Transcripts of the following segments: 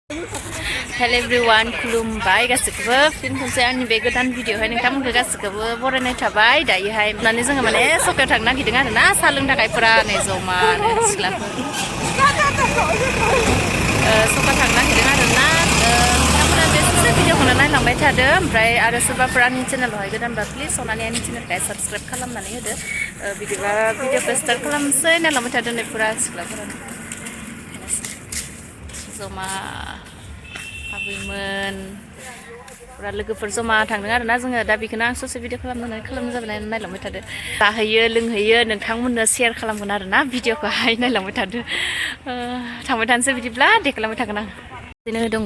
Hello everyone, खुलुमबाय गासिखौबो फिन खनसे आंनि बे गोदान भिडिअ'हाय नोंथांमोनखौ गासिखौबो बरायनाय थाबाय दायोहाय माने जोङो माने सकायाव थांनो नागिरदों आरो ना साहा लोंनो थाखाय फुरा नै जमानो सिख्लाफोर सकायाव थांनो नागिरदों आरो ना नोंथांमोना बे ससे भिडिअ'खौनो नायलांबाय थादो ओमफ्राय आरो सोरबाफोर आंनि चेनेलावहाय गोदानबा प्लिज अननानै आंनि चेनेलखौहाय साबस्क्राइब खालामनानै होदो बिदिबा भिडिअ'खौ स्टार्ट खालामसै नायलांबाय थादो नै फुरा सिख्लाफोरा जमा आबैमोन फुरा लोगोफोर जमा थांदों आरो ना जोङो दा बेखौनो आं ससे भिडिअ खालामनो जाबाय नायलांबाय थादो जाहैयो लोंहैयो नोंथांमोननो शेयार खालामगोन आरो ना भिडिअखौहाय नायलांबाय थादो थांबाय थानोसै बिदिब्ला देखायलांबाय थागोन आं बिदिनो दङ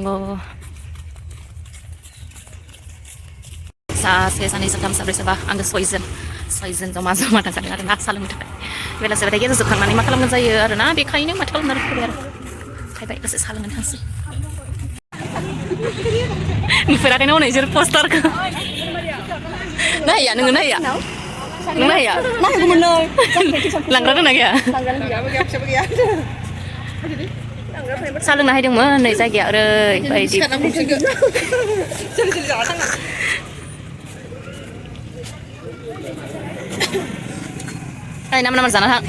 सासे सानै साथाम साब्रै साबा आङो सयजन जमा थांजादों आरो ना साहा लोंनो थाखाय बेलासे बाथाय गेजेर जोबखांनानै मा खालामगोन जायो आरो ना बेखायनो माथो खालामनो फैबाय आरो खायबाय दसे साहा लोंनो थांसै नुफेराखै ना नोंसोर पस्टारखौ नाया नोङो नाया नों नाया लांग्रा दंना गैया साहा लोंनो हायदोंमोन नै जायगाया ओरैबायदि नामा नामा जाना थां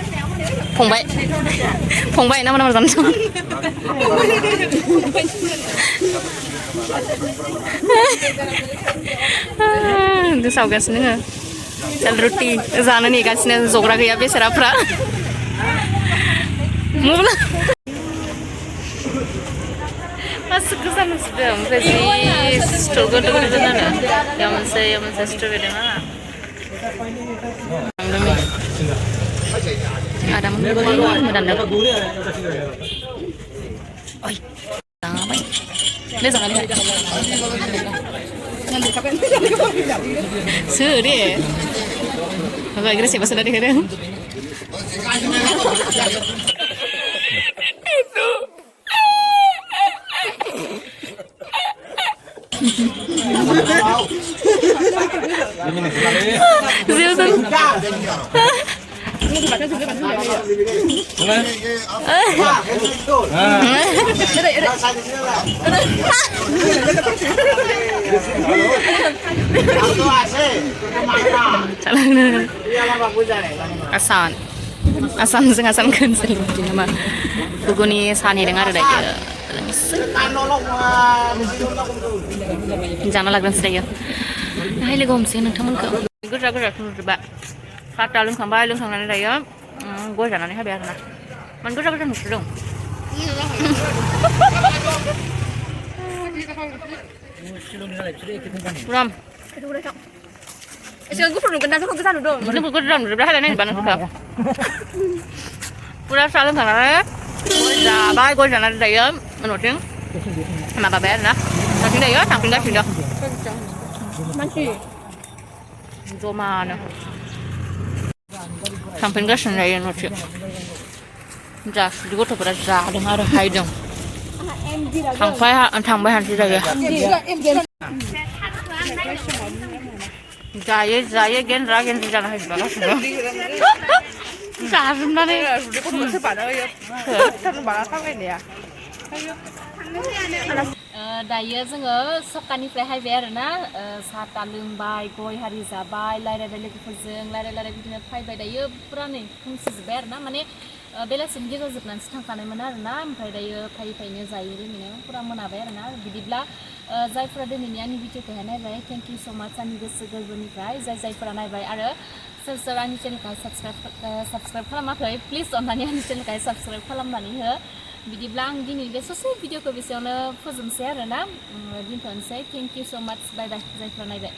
फंबाय नामा नामा जाना थां सावगासिनो नोङो रुटि जानो नेगासिनो जग्रा गैया बेसाराफ्रा मबाइल मासे गोजान नुसुदों ओमफ्राय जि स्टल गोदो दोनानो बेयाव मोनसे स्टल दङ ada mendadak oi sampai ini jangan lihat sedih agak agresif pas sudah dikira Asan जों आसान खोनसै नामा गुगुनि सानेदों आरो दायो जाना लाग्रोनोसै दायो दाहाय लोगो हमसै नोंथांमोनखौ गोजा नुजोबा साहा लोंखांबाय लोंखांनानै दायो गय जानानै हाबाय आरोना मानो गोजा नुसुदों Ram. Saya gue perlu kena aku kesana dong. Ini gue ram, udah ada nih banget juga. Udah salam sana. Gue jalan daya, menuting. Sama bapak na. Nanti daya, samping dah sudah. Masih. Mana? Samping dah sudah ya nuting. Jas, juga tuh pada jas dengan ada hidung. Thằng bay hansi daya. Jaya gen ragen di jalan hidung lah sudah. Jasum dah nih. Dayo जोङो सकानिफ्राय हायबाय आरो ना साहा लोंबाय गय हारि जाबाय रायलायबाय लोगोफोरजों रायलाय बिदिनो फैबाय दायो पुरा नै खोमसिजोब्बाय आरो ना माने बेलासिनि गेजेर जोबनानैसो थांखानायमोन आरो ना ओमफ्राय दायो फैनो जायो लोंनो पुरा मोनाबाय आरो ना बिदिब्ला जायफोरा दिनैनि आंनि भिडिअखौहाय नायबाय थेंक इउ स माच आंनि गोसो गोरबोनिफ्राय जायफोरा नायबाय आरो सोर आंनि चेनेलखौ साबस्क्राइब खालामाखै प्लिज अननानै आंनि चेनेलखौ साबस्क्राइब खालामनानै हो बिदिब्ला आं दिनै बे ससे भिडिअखौ बेसेयावनो फोजोबनोसै आरो ना दोनथ'नोसै थेंक इउ स माच बाय बाय जायफोरा नायबाय